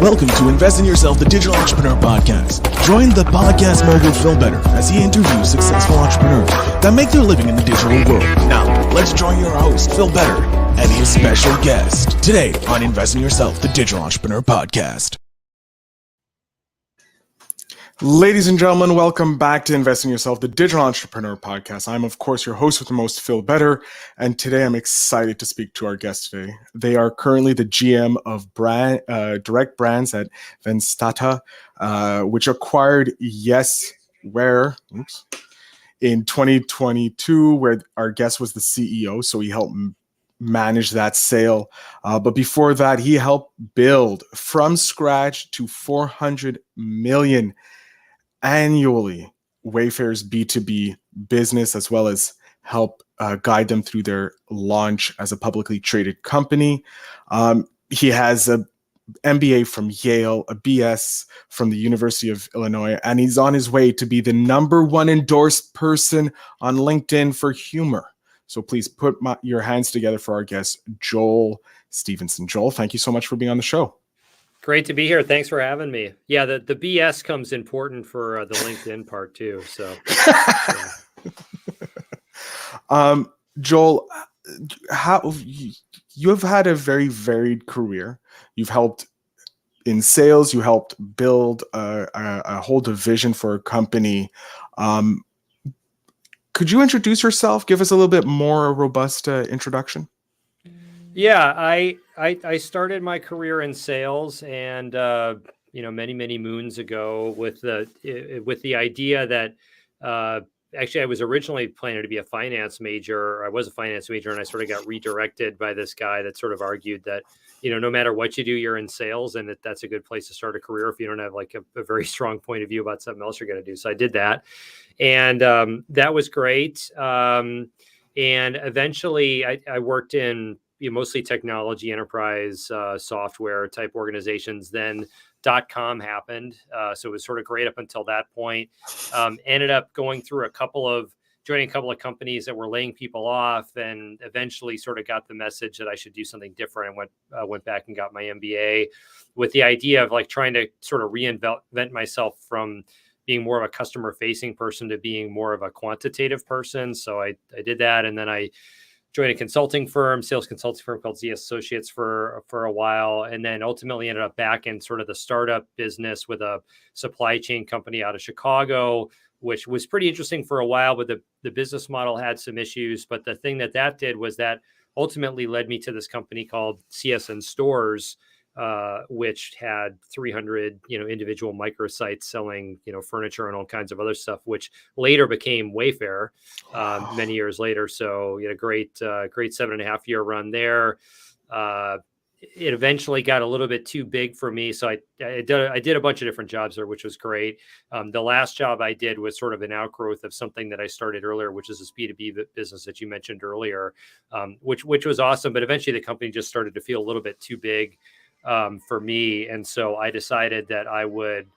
Welcome to Invest in Yourself, the Digital Entrepreneur Podcast. Join the podcast mogul Phil Better as he interviews successful entrepreneurs that make their living in the digital world. Now, let's join your host, Phil Better, and his special guest today on Invest in Yourself, the Digital Entrepreneur Podcast. Ladies and gentlemen, welcome back to Invest in Yourself, the Digital Entrepreneur Podcast. I'm, of course, your host with the most, Phil Better, and today I'm excited to speak to our guest today. They are currently the GM of direct brands at Venstata, which acquired Yesware in 2022, where our guest was the CEO, so he helped manage that sale. But before that, he helped build from scratch to 400 million annually Wayfair's B2B business, as well as help guide them through their launch as a publicly traded company. He has an MBA from Yale, a BS from the University of Illinois, and he's on his way to be the #1 endorsed person on LinkedIn for humor. So please put your hands together for our guest, Joel Stevenson. Joel, thank you so much for being on the show. Great to be here. Thanks for having me. Yeah, the BS comes important for the LinkedIn part too. So, yeah. Joel, how you have had a very varied career. You've helped in sales. You helped build a whole division for a company. Could you introduce yourself? Give us a little bit more robust introduction. Yeah, I started my career in sales, and many moons ago with the idea that actually I was originally planning to be a finance major. I was a finance major, and I sort of got redirected by this guy that sort of argued that no matter what you do, you're in sales, and that's a good place to start a career if you don't have like a very strong point of view about something else you're going to do. So I did that, and that was great. And eventually, I worked in mostly technology, enterprise, software type organizations. Then .com happened. So it was sort of great up until that point. Ended up joining a couple of companies that were laying people off, and eventually sort of got the message that I should do something different, and went back and got my MBA with the idea of like trying to sort of reinvent myself from being more of a customer facing person to being more of a quantitative person. So I did that. And then I joined a sales consulting firm called ZS Associates for a while, and then ultimately ended up back in sort of the startup business with a supply chain company out of Chicago, which was pretty interesting for a while, but the business model had some issues. But the thing that did was that ultimately led me to this company called CSN Stores, which had 300, individual microsites selling, furniture and all kinds of other stuff, which later became Wayfair many years later. So you had a great 7.5-year run there. It eventually got a little bit too big for me. So I did a bunch of different jobs there, which was great. The last job I did was sort of an outgrowth of something that I started earlier, which is this B2B business that you mentioned earlier, which was awesome. But eventually the company just started to feel a little bit too big for me. And so I decided that I would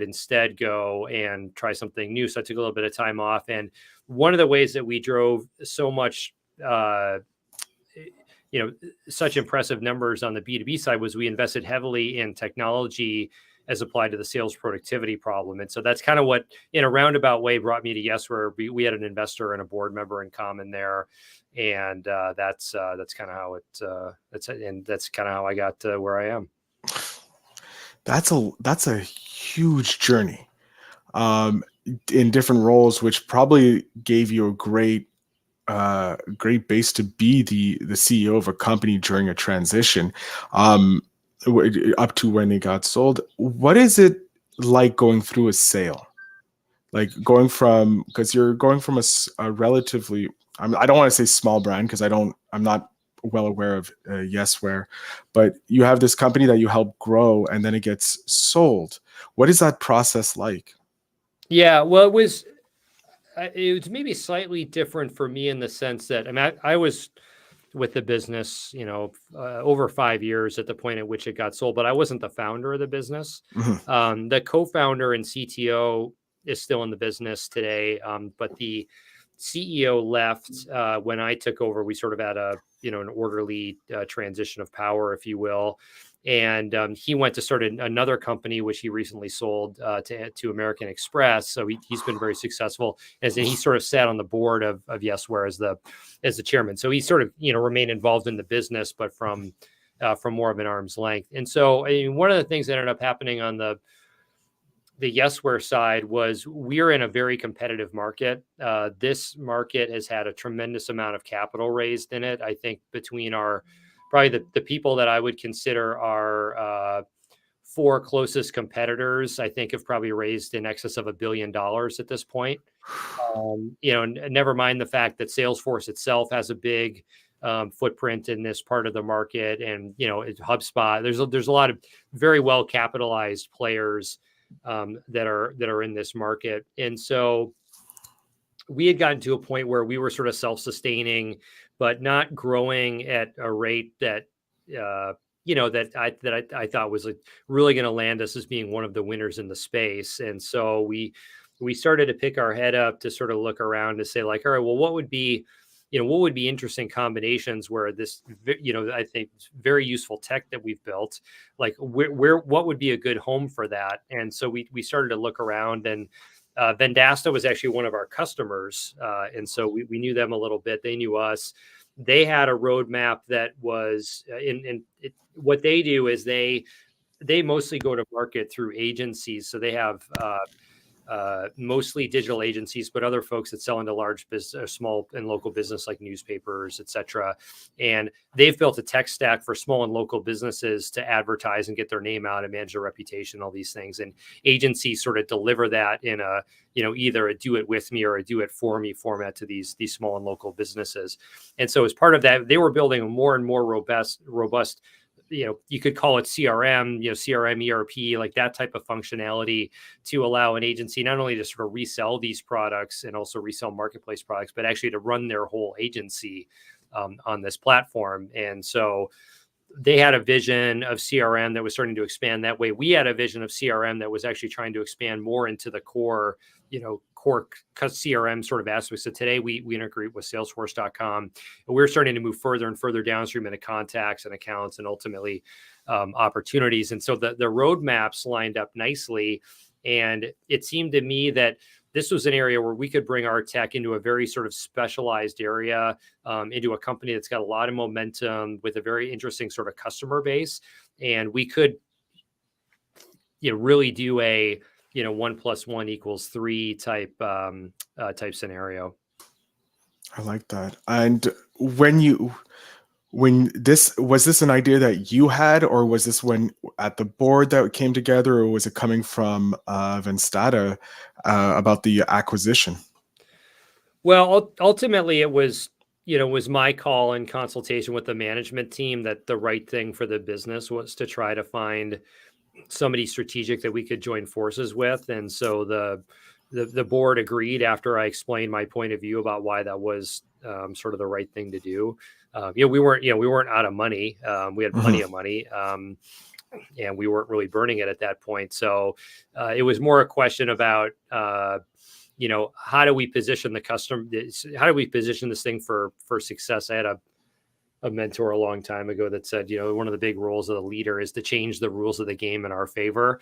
instead go and try something new. So I took a little bit of time off. And one of the ways that we drove so much, such impressive numbers on the B2B side was we invested heavily in technology as applied to the sales productivity problem. And so that's kind of what, in a roundabout way, brought me to Yesware. We had an investor and a board member in common there. And that's kind of how that's kind of how I got to where I am. That's a huge journey in different roles, which probably gave you a great base to be the CEO of a company during a transition up to when it got sold. What is it like going through a sale? Like because you're going from a relatively, I don't want to say small brand because I'm not well aware of Yesware, but you have this company that you help grow and then it gets sold. What is that process like? Yeah, well, it was maybe slightly different for me in the sense that I was with the business, over 5 years at the point at which it got sold, but I wasn't the founder of the business. Mm-hmm. The co-founder and CTO is still in the business today, but the CEO left when I took over. We sort of had an orderly transition of power, if you will. And he went to start another company, which he recently sold to American Express. So he's been very successful, and he sort of sat on the board of Yesware as the chairman. So he sort of remained involved in the business, but from more of an arm's length. And so one of the things that ended up happening on the Yesware side was we're in a very competitive market. This market has had a tremendous amount of capital raised in it. I think between probably the people that I would consider our four closest competitors, I think have probably raised in excess of $1 billion at this point. Never mind the fact that Salesforce itself has a big footprint in this part of the market, and HubSpot. There's a lot of very well capitalized players that are in this market, and so we had gotten to a point where we were sort of self-sustaining, but not growing at a rate that that I thought was really going to land us as being one of the winners in the space. And so we started to pick our head up to sort of look around to say like, all right, well, what would be interesting combinations where this, I think very useful tech that we've built, like what would be a good home for that? And so we started to look around, and Vendasta was actually one of our customers. And so we knew them a little bit. They knew us. They had a roadmap that was what they do is they mostly go to market through agencies. So they have mostly digital agencies, but other folks that sell into large business, small and local business like newspapers, et cetera. And they've built a tech stack for small and local businesses to advertise and get their name out and manage their reputation, all these things. And agencies sort of deliver that in a, either a do it with me or a do it for me format to these small and local businesses. And so as part of that, they were building a more and more robust, you could call it CRM, CRM, ERP, like that type of functionality to allow an agency not only to sort of resell these products and also resell marketplace products, but actually to run their whole agency on this platform. And so they had a vision of CRM that was starting to expand that way. We had a vision of CRM that was actually trying to expand more into the core CRM sort of aspects. So today we integrate with Salesforce.com, and we're starting to move further and further downstream into contacts and accounts and ultimately opportunities. And so the roadmaps lined up nicely. And it seemed to me that this was an area where we could bring our tech into a very sort of specialized area, into a company that's got a lot of momentum with a very interesting sort of customer base. And we could, really do a, 1 + 1 = 3 type scenario. I like that. And was this an idea that you had, or was this when at the board that came together, or was it coming from Vendasta about the acquisition? Well, ultimately it was my call in consultation with the management team that the right thing for the business was to try to find somebody strategic that we could join forces with. And so the board agreed after I explained my point of view about why that was sort of the right thing to do. We weren't out of money. We had plenty of money. And we weren't really burning it at that point. So it was more a question about, how do we position the customer? How do we position this thing for success? I had a mentor a long time ago that said, one of the big roles of the leader is to change the rules of the game in our favor.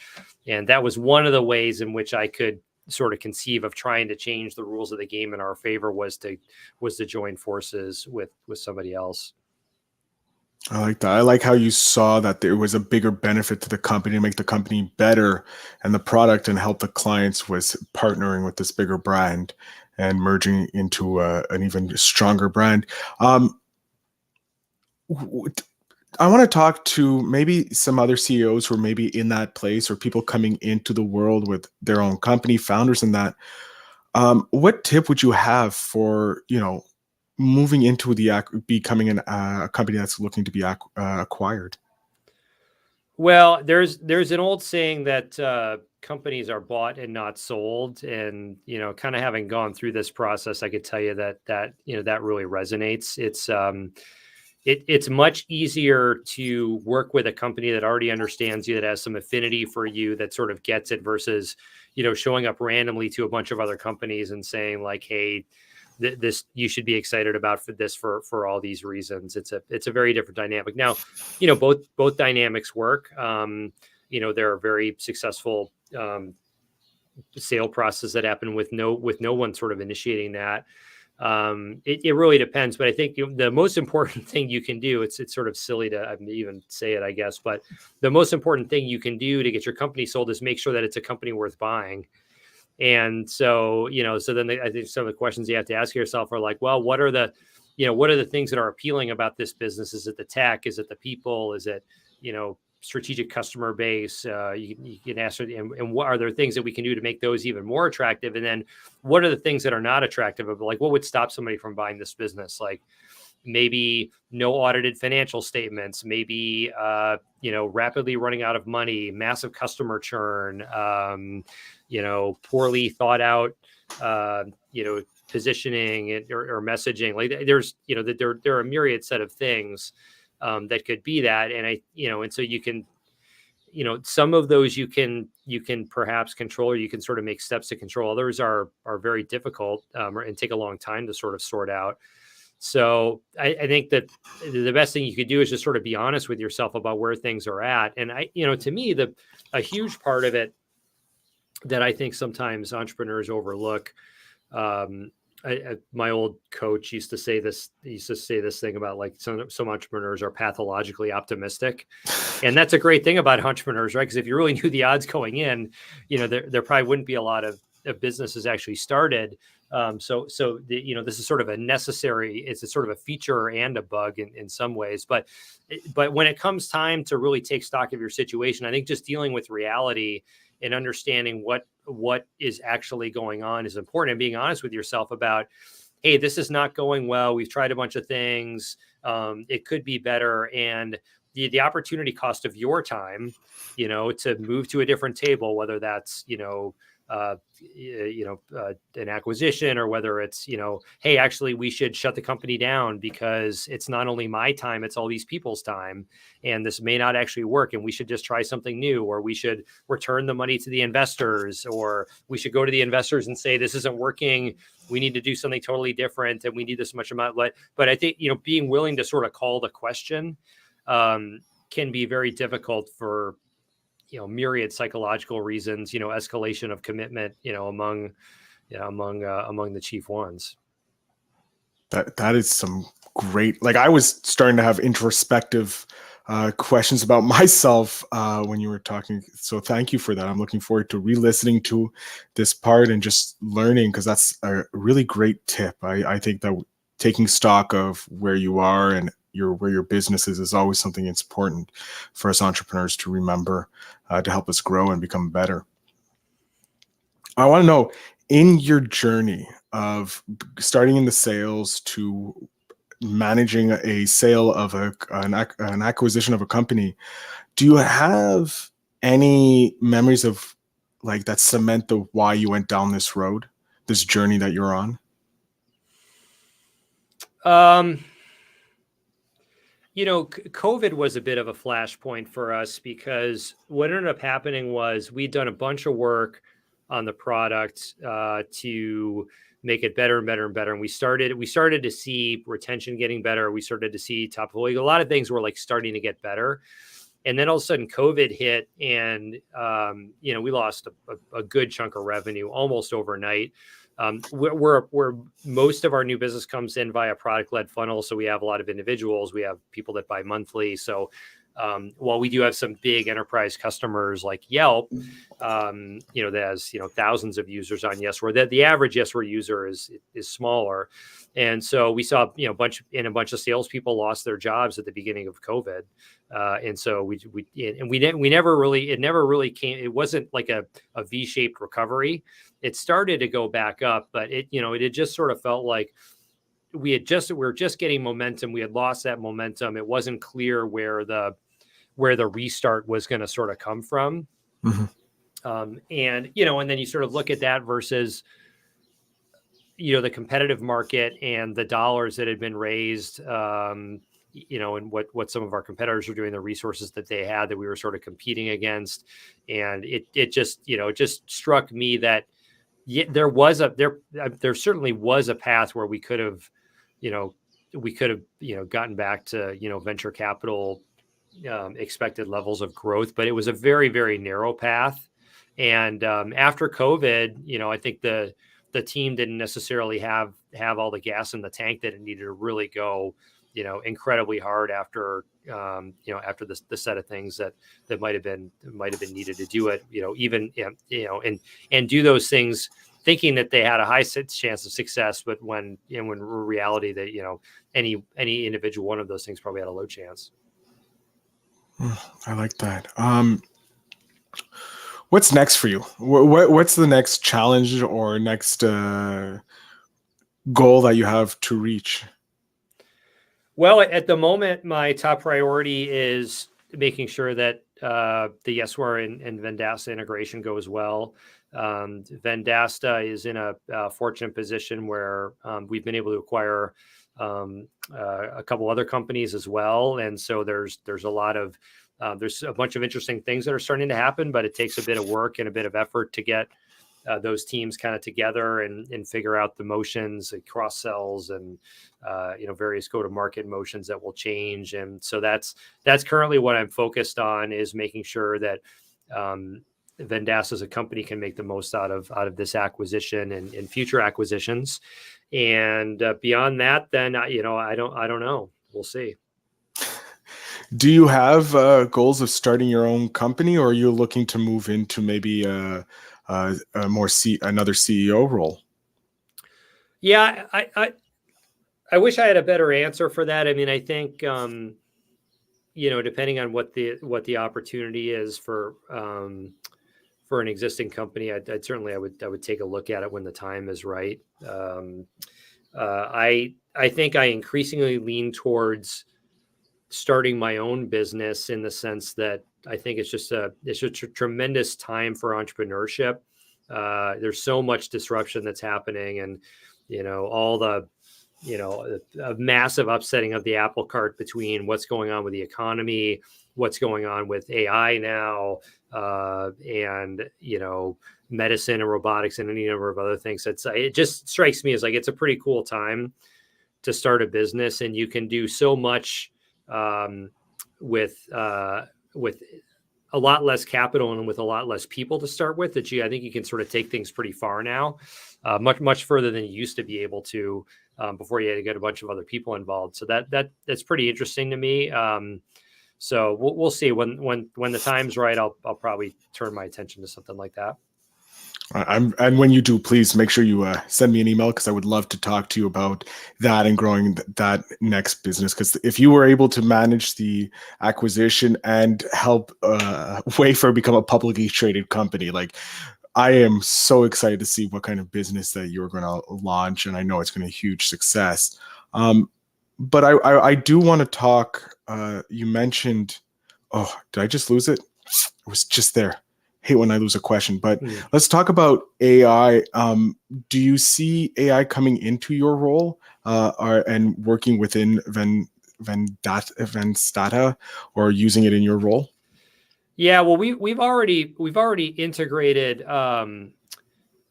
And that was one of the ways in which I could sort of conceive of trying to change the rules of the game in our favor was to join forces with somebody else. I like that. I like how you saw that there was a bigger benefit to the company to make the company better, and the product and help the clients was partnering with this bigger brand and merging into an even stronger brand. I want to talk to maybe some other CEOs who are maybe in that place, or people coming into the world with their own company, founders in that. What tip would you have for, moving into becoming a company that's looking to be acquired? Well, there's an old saying that companies are bought and not sold. And, kind of having gone through this process, I could tell you that really resonates. It's much easier to work with a company that already understands you, that has some affinity for you, that sort of gets it, versus, showing up randomly to a bunch of other companies and saying like, hey, this you should be excited about for all these reasons. It's a very different dynamic. Now, both dynamics work. There are very successful sale processes that happen with no one sort of initiating that. It really depends, but I think the most important thing you can do, it's sort of silly to even say it, I guess, but the most important thing you can do to get your company sold is make sure that it's a company worth buying. And so, so then I think some of the questions you have to ask yourself are like, well, what are the things that are appealing about this business? Is it the tech? Is it the people? Is it, strategic customer base? You can ask, and what are there things that we can do to make those even more attractive? And then what are the things that are not attractive? Like, what would stop somebody from buying this business? Like maybe no audited financial statements, maybe, rapidly running out of money, massive customer churn, poorly thought out, positioning or messaging. Like there's, there are a myriad set of things that could be that. And and so you can, some of those you can perhaps control, or you can sort of make steps to control. Others are very difficult and take a long time to sort of sort out. So I think that the best thing you could do is just sort of be honest with yourself about where things are at. And to me, a huge part of it that I think sometimes entrepreneurs overlook, my old coach used to say this thing about like some entrepreneurs are pathologically optimistic. And that's a great thing about entrepreneurs, right? Because if you really knew the odds going in, there probably wouldn't be a lot of businesses actually started. So this is sort of it's a sort of a feature and a bug in some ways. But when it comes time to really take stock of your situation, I think just dealing with reality and understanding what is actually going on is important, and being honest with yourself about, hey, this is not going well. We've tried a bunch of things. It could be better. And the opportunity cost of your time, to move to a different table, whether that's, an acquisition, or whether it's, hey, actually we should shut the company down because it's not only my time, it's all these people's time. And this may not actually work. And we should just try something new, or we should return the money to the investors, or we should go to the investors and say, this isn't working. We need to do something totally different. And we need this much amount. But I think, being willing to sort of call the question can be very difficult for, myriad psychological reasons, escalation of commitment, among the chief ones. That is some great, like I was starting to have introspective questions about myself when you were talking. So thank you for that. I'm looking forward to re-listening to this part and just learning, because that's a really great tip. I think that taking stock of where you are and where your business is always something that's important for us entrepreneurs to remember to help us grow and become better. I want to know, in your journey of starting in the sales to managing a sale of an acquisition of a company, do you have any memories of like that cement the why you went down this road, this journey that you're on? COVID was a bit of a flashpoint for us, because what ended up happening was we'd done a bunch of work on the product to make it better and better and better. And we started to see retention getting better. We started to see top of a lot of things were like starting to get better. And then all of a sudden COVID hit, and, we lost a good chunk of revenue almost overnight. Where most of our new business comes in via product-led funnel. So we have a lot of individuals, we have people that buy monthly. So while we do have some big enterprise customers like Yelp, that has, thousands of users on Yesware, the average Yesware user is smaller. And so we saw, a bunch of salespeople lost their jobs at the beginning of COVID. And so it never really came. It wasn't like a V-shaped recovery. It started to go back up, but it just sort of felt like we were just getting momentum. We had lost that momentum. It wasn't clear where the restart was going to sort of come from. Mm-hmm. And then you sort of look at that versus, the competitive market and the dollars that had been raised, and what some of our competitors were doing, the resources that they had that we were sort of competing against. And it just struck me that, yeah, there certainly was a path where we could have, gotten back to, venture capital expected levels of growth, but it was a very, very narrow path. And after COVID, I think the team didn't necessarily have all the gas in the tank that it needed to really go, incredibly hard after after the set of things that might have been needed to do it, even and do those things thinking that they had a high chance of success, but when reality that any individual one of those things probably had a low chance. I like that. What's next for you? What's the next challenge or next goal that you have to reach? Well, at the moment, my top priority is making sure that the Yesware and Vendasta integration goes well. Vendasta is in a fortunate position where we've been able to acquire a couple other companies as well, and so there's a lot of there's a bunch of interesting things that are starting to happen, but it takes a bit of work and a bit of effort to get those teams kind of together and figure out the motions and cross sells and various go to market motions that will change. And so that's currently what I'm focused on, is making sure that Vendasta as a company can make the most out of this acquisition and future acquisitions. And beyond that, then I don't know. We'll see. Do you have goals of starting your own company, or are you looking to move into maybe another CEO role? Yeah, I wish I had a better answer for that. I mean, I think depending on what the opportunity is for an existing company, I'd certainly I would take a look at it when the time is right. I think I increasingly lean towards starting my own business, in the sense that I think it's just a tremendous time for entrepreneurship. There's so much disruption that's happening, and all the a massive upsetting of the apple cart between what's going on with the economy, what's going on with AI now, and medicine and robotics and any number of other things. It just strikes me as like it's a pretty cool time to start a business, and you can do so much with a lot less capital and with a lot less people to start with, that I think you can sort of take things pretty far now, much further than you used to be able to before you had to get a bunch of other people involved. So that's pretty interesting to me. So we'll see when the time's right. I'll probably turn my attention to something like that. And when you do, please make sure you send me an email, because I would love to talk to you about that and growing that next business. Because if you were able to manage the acquisition and help Wayfair become a publicly traded company, like, I am so excited to see what kind of business that you're going to launch, and I know it's going to be a huge success. But I do want to talk. You mentioned, oh, did I just lose it? It was just there. Hate when I lose a question, but let's talk about AI. Do you see AI coming into your role and working within Vendasta, or using it in your role? Yeah, well, we've already integrated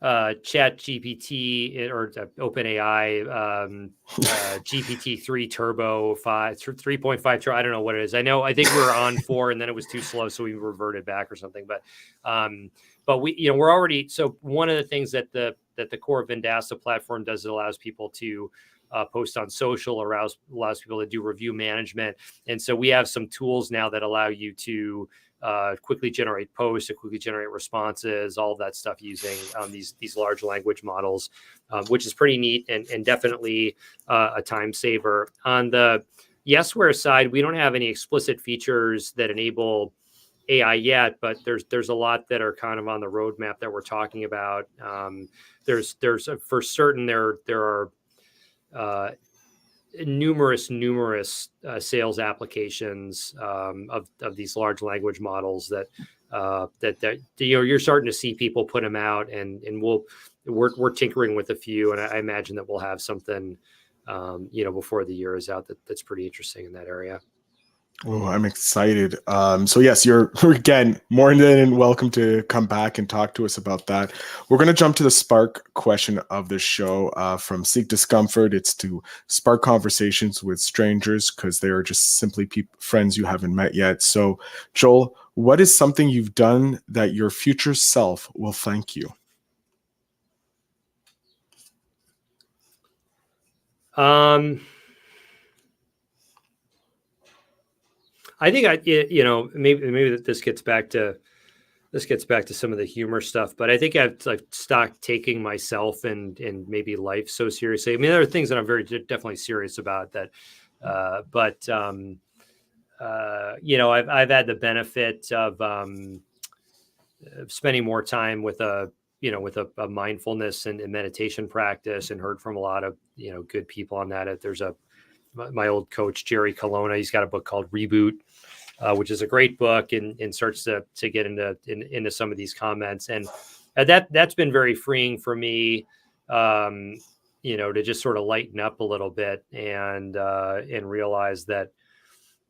Chat GPT or OpenAI GPT-3 Turbo 3.5 Turbo. I don't know what it is. I think we were on 4, and then it was too slow, so we reverted back or something. But we're already. So one of the things that the core Vendasta platform does, it allows people to post on social, allows people to do review management, and so we have some tools now that allow you to quickly generate posts, to quickly generate responses, all of that stuff using these large language models, which is pretty neat and definitely a time saver. On the Yesware side, we don't have any explicit features that enable AI yet, but there's a lot that are kind of on the roadmap that we're talking about. There's for certain there are numerous sales applications of these large language models that you're starting to see people put them out, and we're tinkering with a few, and I imagine that we'll have something before the year is out that's pretty interesting in that area. Oh, I'm excited. So yes, you're again more than welcome to come back and talk to us about that. We're going to jump to the spark question of the show. From seek discomfort, it's to spark conversations with strangers because they are just simply friends you haven't met yet. So, Joel, what is something you've done that your future self will thank you? I think maybe this gets back to some of the humor stuff, but I think I've like stopped taking myself and maybe life so seriously. I mean, there are things that I'm very definitely serious about that, I've had the benefit of spending more time with a mindfulness and meditation practice, and heard from a lot of good people on that. There's my old coach Jerry Colonna. He's got a book called Reboot, which is a great book, and starts to get into some of these comments, and that's been very freeing for me. To just sort of lighten up a little bit and realize that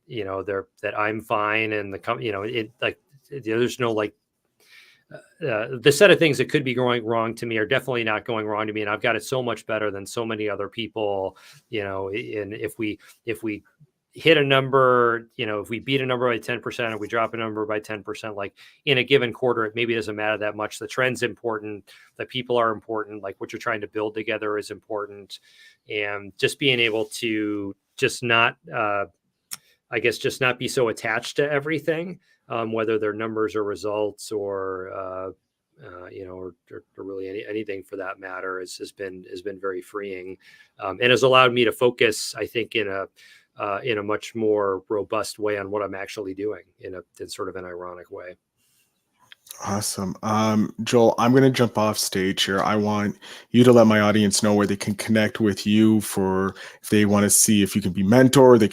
that I'm fine, and there's no the set of things that could be going wrong to me are definitely not going wrong to me, and I've got it so much better than so many other people. And if we hit a number, if we beat a number by 10%, or we drop a number by 10%, like in a given quarter, it maybe doesn't matter that much. The trend's important, the people are important, like what you're trying to build together is important, and just being able to just not be so attached to everything, whether they're numbers or results or really anything for that matter, has been very freeing, and has allowed me to focus, I think, in a much more robust way on what I'm actually doing in sort of an ironic way. Awesome. Joel, I'm going to jump off stage here. I want you to let my audience know where they can connect with you for if they want to see if you can be mentor, you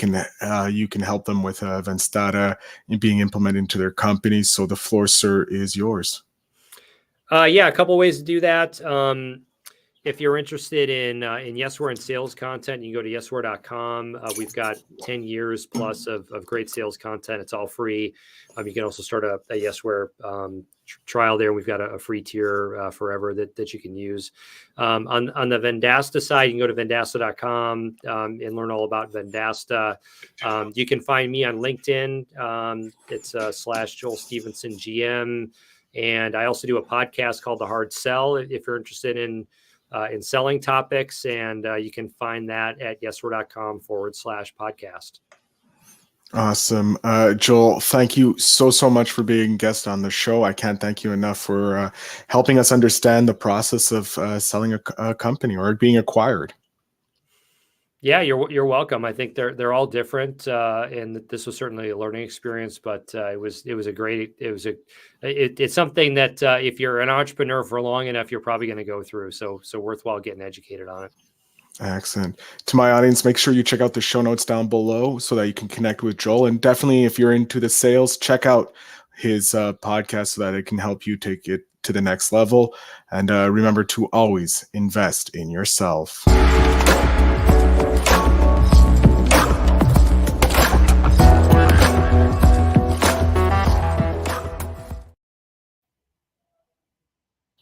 can help them with events data being implemented into their companies. So the floor, sir, is yours. A couple ways to do that. If you're interested in Yesware and sales content, you can go to yesware.com. We've got 10 years plus of great sales content. It's all free. You can also start a Yesware trial there. We've got a free tier forever that you can use. On the Vendasta side, you can go to vendasta.com and learn all about Vendasta. You can find me on LinkedIn. It's / Joel Stevenson GM. And I also do a podcast called The Hard Sell if you're interested in selling topics. And you can find that at yesware.com /podcast. Awesome. Joel, thank you so much for being a guest on the show. I can't thank you enough for helping us understand the process of selling a company or being acquired. Yeah, you're welcome. I think they're all different, and this was certainly a learning experience. But it's something that if you're an entrepreneur for long enough, you're probably going to go through. So worthwhile getting educated on it. Excellent. To my audience, make sure you check out the show notes down below so that you can connect with Joel. And definitely, if you're into the sales, check out his podcast so that it can help you take it to the next level. And remember to always invest in yourself.